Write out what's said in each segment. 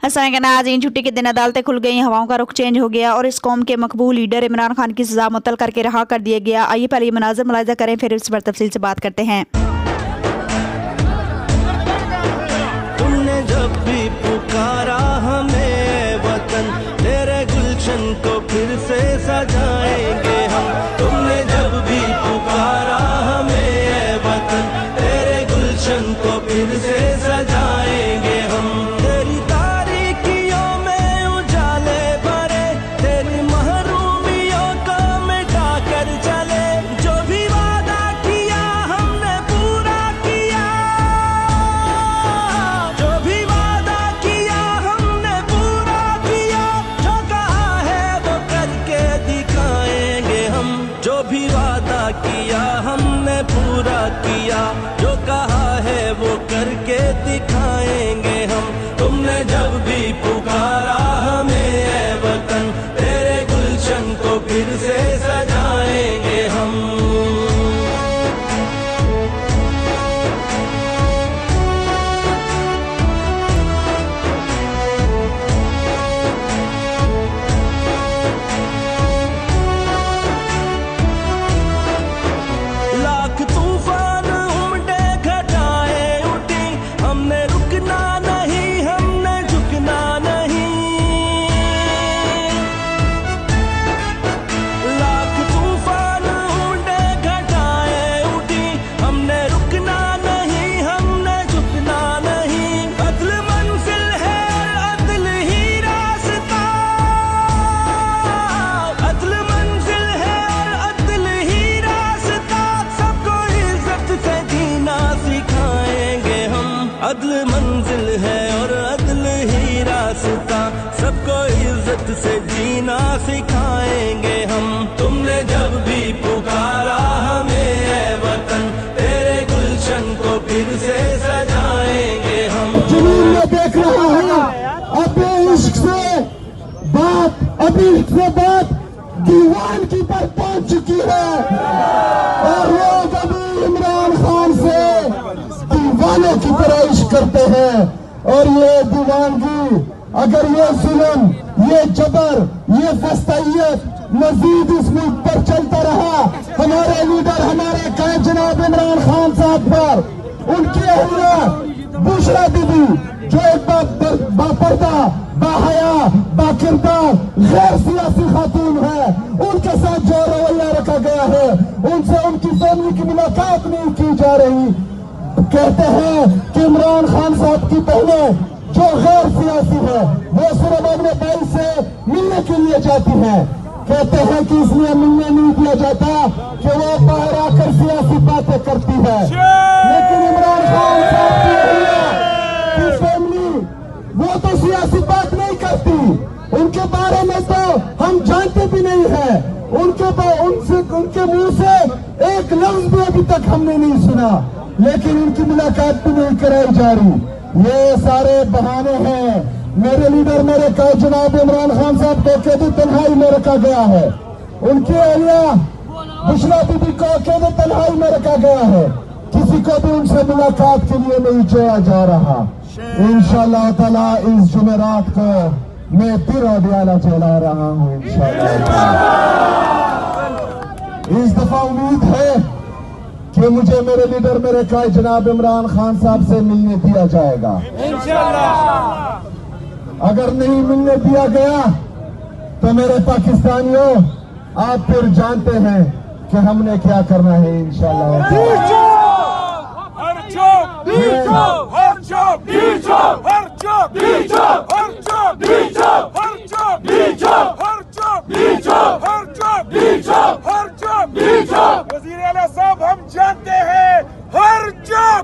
हसन का नाज़रीन, छुट्टी के दिन अदालतें खुल गई, हवाओं का रुख चेंज हो गया और इस कौम के मकबूल लीडर इमरान खान की सजा मुअत्तल करके रहा कर दिया गया। आइए पहले ये मनाज़र मुलाहिज़ा करें, फिर इस पर तफसील से बात करते हैं। तुमने जब भी पुकारा हमें वतन, तेरे गुलशन को फिर से सजाएंगे हम। तुमने जब भी पुकारा हमें वतन, तेरे गुलशन को फिर से सजाएंगे हम। तेरी तारीकियों में उजाले भरे, तेरी महरूमियों को मिटा कर चले। जो भी वादा किया हमने पूरा किया, जो भी वादा किया हमने पूरा किया। जो कहा है वो करके दिखाएंगे हम। जो भी वादा किया हमने पूरा किया, जो कहा है वो करके दिखाएंगे हम। तुमने जब भी पुकारा हमें ऐ वतन, तेरे गुलशन को फिर से सजाएंगे हम। लाख तूफान उमड़े, घटाएं उठी, हमने रुकना नहीं, हमने झुकना नहीं। लाख तूफान उमड़े, घटाएं उठी, हमने रुकना नहीं, हमने झुकना नहीं। अदल मंजिल है और अदल ही रास्ता, अदल मंजिल है और अदल ही रास्ता। सबको इज्जत से जीना सिखाएंगे हम। अदल मंजिल है और अदल ही रास्ता, सबको इज्जत से जीना सिखाएंगे हम। तुमने जब भी पुकारा हमें ऐ वतन, तेरे गुलशन को फिर से सजाएंगे हम। जमीन में देख रहा है अपने इश्क से बात, अभी से बात दीवान की पर पहुंच चुकी है और लोग अभी इमरान खान से दीवानों की तरह इश्क करते हैं। और ये दीवानगी, अगर ये जुल्म, ये जबर, ये फस्तैयत मजीद इस मुल्क पर चलता रहा, हमारे लीडर, हमारे कायद जनाब इमरान खान साहब पर, उनकी अहलिया बुशरा बीबी जो एक बापर्दा, बाहया, बाकिरदार, गैर सियासी खातून है, उनके साथ जो रवैया रखा गया है, उनसे उनकी फैमिली की मुलाकात नहीं की जा रही। कहते हैं कि इमरान खान साहब की बहनें जो गैर सियासी है वो सिर्फ अपने भाई से मिलने के लिए जाती है। कहते हैं कि इसलिए मिलने नहीं दिया जाता कि वो बाहर आकर सियासी बातें करती है। लेकिन इमरान खान साहब की फैमिली वो तो सियासी बात नहीं करती, उनके बारे में तो हम जानते भी नहीं है। उनके मुंह से एक लफ्ज भी अभी तक हमने नहीं सुना, लेकिन उनकी मुलाकात भी नहीं कराई जा रही। ये सारे बहाने हैं। मेरे लीडर, मेरे कायद जनाब इमरान खान साहब को कैदी तन्हाई में रखा गया है, उनकी अहलिया बुशरा बीबी को कैदी तन्हाई में रखा गया है। किसी को भी उनसे मुलाकात के लिए नहीं जोड़ा जा रहा। इंशाअल्लाह ताला इस जुमेरात को मैं फिर अडियाला चला रहा हूँ इंशाअल्लाह। इस दफा उम्मीद है कि मुझे मेरे लीडर, मेरे कायद जनाब इमरान खान साहब से मिलने दिया जाएगा इंशाअल्लाह। अगर नहीं मिलने दिया गया तो मेरे पाकिस्तानियों, आप फिर जानते हैं कि हमने क्या करना है इंशाअल्लाह। वज़ीर आला साहब, हम जानते हैं हर चौक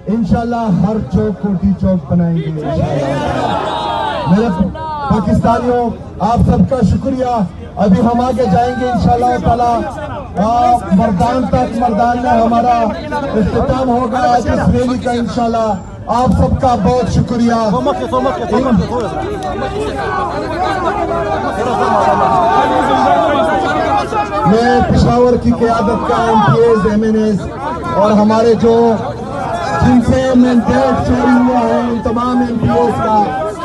इंशाल्लाह हर चौक को डी चौक बनाएंगे। मेरे पाकिस्तानियों, आप सबका शुक्रिया। अभी हम आगे जाएंगे इंशाल्लाह ताला। मर्दान तक, मर्दान में हमारा इख्तिताम होगा आज इस रैली का इंशाल्लाह। आप सबका बहुत शुक्रिया। मैं पेशावर की क़यादत का MPs, MNAs और हमारे जो जिनसे मैंडेट चोरी हुआ है उन तमाम एमपीओ का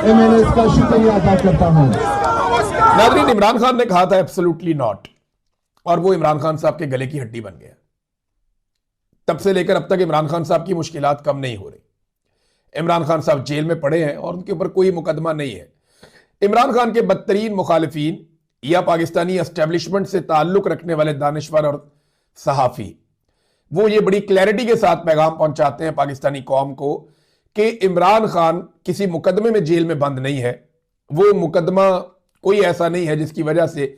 एमएनएस का शुक्रिया अदा करता हूं। नाज़रीन, इमरान खान ने कहा था एब्सोल्युटली नॉट, और वो इमरान खान साहब के गले की हड्डी बन गया। तब से लेकर अब तक इमरान खान साहब की मुश्किलात कम नहीं हो रही। इमरान खान साहब जेल में पड़े हैं और उनके ऊपर कोई मुकदमा नहीं है। इमरान खान के बदतरीन मुखालिफिन या पाकिस्तानी एस्टेब्लिशमेंट से ताल्लुक रखने वाले दानिश्वर और सहाफ़ी, वो ये बड़ी क्लैरिटी के साथ पैगाम पहुंचाते हैं पाकिस्तानी कौम को कि इमरान खान किसी मुकदमे में जेल में बंद नहीं है। वो मुकदमा कोई ऐसा नहीं है जिसकी वजह से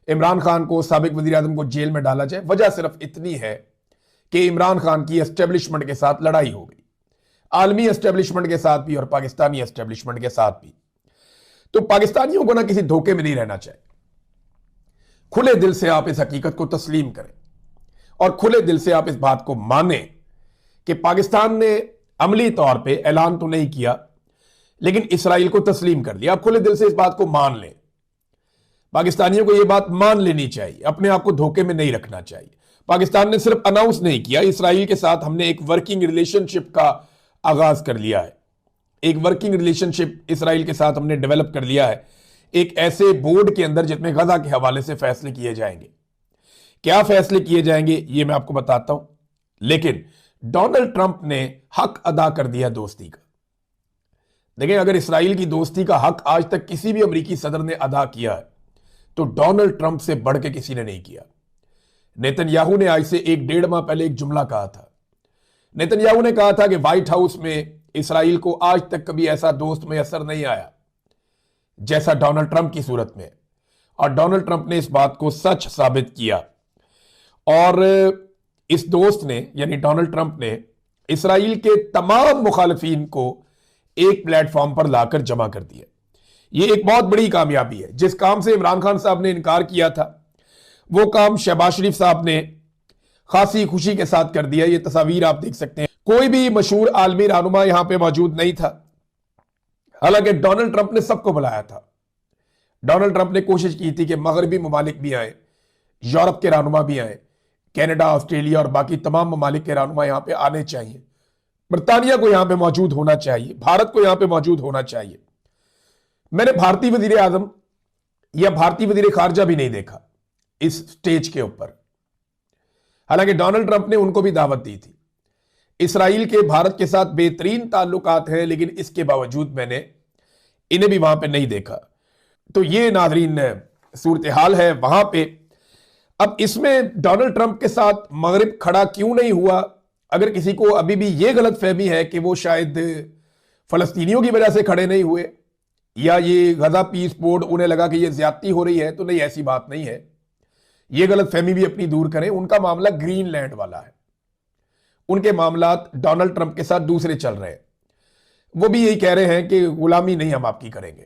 इमरान खान को, साबिक वज़ीर आज़म को जेल में डाला जाए। वजह सिर्फ इतनी है कि इमरान खान की एस्टेब्लिशमेंट के साथ लड़ाई हो गई, आलमी एस्टेब्लिशमेंट के साथ भी और पाकिस्तानी एस्टेब्लिशमेंट के साथ भी। तो पाकिस्तानियों को ना किसी धोखे में नहीं रहना चाहिए। खुले दिल से आप इस हकीकत को तस्लीम करें और खुले दिल से आप इस बात को माने कि पाकिस्तान ने अमली तौर पे ऐलान तो नहीं किया लेकिन इसराइल को तस्लीम कर लिया। आप खुले दिल से इस बात को मान लें। पाकिस्तानियों को यह बात मान लेनी चाहिए, अपने आप को धोखे में नहीं रखना चाहिए। पाकिस्तान ने सिर्फ अनाउंस नहीं किया, इसराइल के साथ हमने एक वर्किंग रिलेशनशिप का आगाज कर लिया है। एक वर्किंग रिलेशनशिप इसराइल के साथ हमने डेवलप कर लिया है, एक ऐसे बोर्ड के अंदर जिसमें गजा के हवाले से फैसले किए जाएंगे। क्या फैसले किए जाएंगे ये मैं आपको बताता हूं, लेकिन डोनाल्ड ट्रंप ने हक अदा कर दिया दोस्ती का। देखिए, अगर इसराइल की दोस्ती का हक आज तक किसी भी अमेरिकी सदर ने अदा किया है तो डोनाल्ड ट्रंप से बढ़ के किसी ने नहीं किया। नेतन्याहू ने आज से 1-1.5 माह पहले एक जुमला कहा था। नेतन्याहू ने कहा था कि व्हाइट हाउस में इसराइल को आज तक कभी ऐसा दोस्त मैसर नहीं आया जैसा डोनाल्ड ट्रंप की सूरत में, और डोनाल्ड ट्रंप ने इस बात को सच साबित किया। और इस दोस्त ने यानी डोनाल्ड ट्रंप ने इसराइल के तमाम मुखालिफिन को एक प्लेटफॉर्म पर लाकर जमा कर दिया। ये एक बहुत बड़ी कामयाबी है। जिस काम से इमरान खान साहब ने इनकार किया था वो काम शहबाज शरीफ साहब ने खासी खुशी के साथ कर दिया। ये तस्वीर आप देख सकते हैं। कोई भी मशहूर आलमी रहनुमा यहां पे मौजूद नहीं था, हालांकि डोनाल्ड ट्रंप ने सबको बुलाया था। डोनाल्ड ट्रंप ने कोशिश की थी कि मगरबी ममालिक भी आए, यूरोप के रहनुमा भी आए, कनाडा, ऑस्ट्रेलिया और बाकी तमाम ममालिक के रहनुमा यहां पे आने चाहिए। बरतानिया को यहां पे मौजूद होना चाहिए, भारत को यहां पे मौजूद होना चाहिए। मैंने भारतीय वजीर आजम या भारतीय वजीर खारजा भी नहीं देखा इस स्टेज के ऊपर, हालांकि डोनाल्ड ट्रंप ने उनको भी दावत दी थी। इसराइल के भारत के साथ बेहतरीन ताल्लुकात हैं, लेकिन इसके बावजूद मैंने इन्हें भी वहां पे नहीं देखा। तो ये नाज़रीन सूरत हाल है वहां पे। अब इसमें डोनाल्ड ट्रंप के साथ मगरिब खड़ा क्यों नहीं हुआ? अगर किसी को अभी भी ये गलत फहमी है कि वो शायद फलस्तीनियों की वजह से खड़े नहीं हुए या ये गजा पीस बोर्ड उन्हें लगा कि ये ज्यादती हो रही है, तो नहीं, ऐसी बात नहीं है। ये गलत फहमी भी अपनी दूर करें। उनका मामला ग्रीनलैंड वाला है, उनके मामलात डोनाल्ड ट्रंप के साथ दूसरे चल रहे हैं। वो भी यही कह रहे हैं कि गुलामी नहीं हम आपकी करेंगे।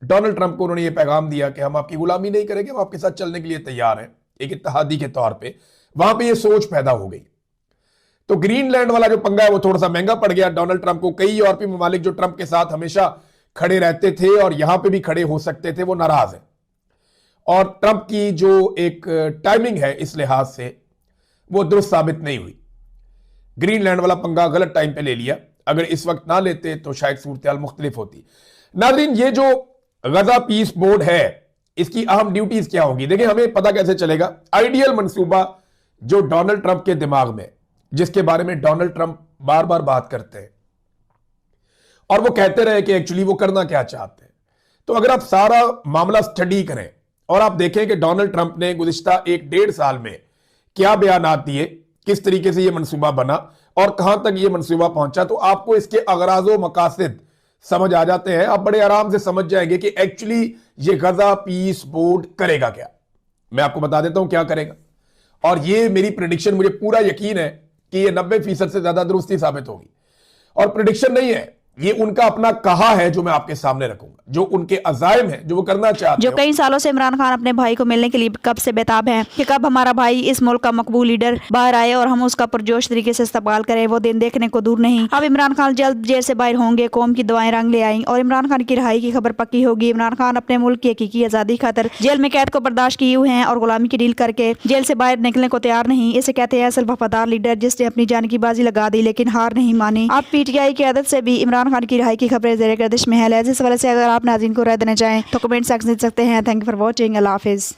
डोनाल्ड ट्रंप को उन्होंने ये पैगाम दिया कि हम आपकी गुलामी नहीं करेंगे, हम आपके साथ चलने के लिए तैयार हैं, एक इत्तेहादी के तौर पे। वहां पे ये सोच पैदा हो गई। तो ग्रीनलैंड वाला जो पंगा है वो थोड़ा सा महंगा पड़ गया डोनाल्ड ट्रंप को। कई यूरोपीय ममालिक जो ट्रंप के साथ हमेशा खड़े रहते थे और यहां पे भी खड़े हो सकते थे, वो नाराज है। और ट्रंप की जो एक टाइमिंग है इस लिहाज से वो दुरुस्त साबित नहीं हुई। ग्रीनलैंड वाला पंगा गलत टाइम पे ले लिया। अगर इस वक्त ना लेते तो शायद सूरत हाल मुख्तलिफ होती। नाज़रीन, ये जो गजा पीस बोर्ड है इसकी अहम ड्यूटीज क्या होगी? देखिए, हमें पता कैसे चलेगा? आइडियल मंसूबा जो डोनाल्ड ट्रंप के दिमाग में, जिसके बारे में डोनाल्ड ट्रंप बार बार बात करते हैं और वो कहते रहे कि एक्चुअली वो करना क्या चाहते हैं। तो अगर आप सारा मामला स्टडी करें और आप देखें कि डोनाल्ड ट्रंप ने गुज़िश्ता 1-1.5 साल में क्या बयानात दिए, किस तरीके से ये मंसूबा बना और कहां तक ये मंसूबा पहुंचा, तो आपको इसके अगराज़ व मकासद समझ आ जाते हैं। आप बड़े आराम से समझ जाएंगे कि एक्चुअली ये गजा पीस बोर्ड करेगा क्या। मैं आपको बता देता हूं क्या करेगा, और ये मेरी प्रेडिक्शन, मुझे पूरा यकीन है कि ये 90% से ज्यादा दुरुस्ती साबित होगी। और प्रेडिक्शन नहीं है, ये उनका अपना कहा है जो मैं आपके सामने रखूंगा, जो उनके अज़ाइम है, जो वो करना चाहते जो हैं। कई सालों से इमरान खान अपने भाई को मिलने के लिए कब से बेताब हैं कि कब हमारा भाई इस मुल्क का मकबूल लीडर बाहर आए और हम उसका पुरजोश तरीके से इस्तेमाल करें। वो दिन देखने को दूर नहीं। अब इमरान खान जल्द जेल से बाहर होंगे, कौम की दुआएं रंग ले आई और इमरान खान की रिहाई की खबर पक्की होगी। इमरान खान अपने मुल्क की हकीकी आज़ादी खातर जेल में कैद को बर्दाश्त किए हुए हैं और गुलामी की डील करके जेल से बाहर निकलने को तैयार नहीं। इसे कहते हैं असल वफादार लीडर, जिसने अपनी जान की बाजी लगा दी लेकिन हार नहीं मानी। अब PTI की आदत से भी इमरान खान की रिहाई की खबरें ज़ेर गर्दिश में है। इस वजह से अगर आप नाज़रीन को राय देना चाहें तो कमेंट सेक्शन दे सकते हैं। Thank you for watching. अल्लाह हाफिज़।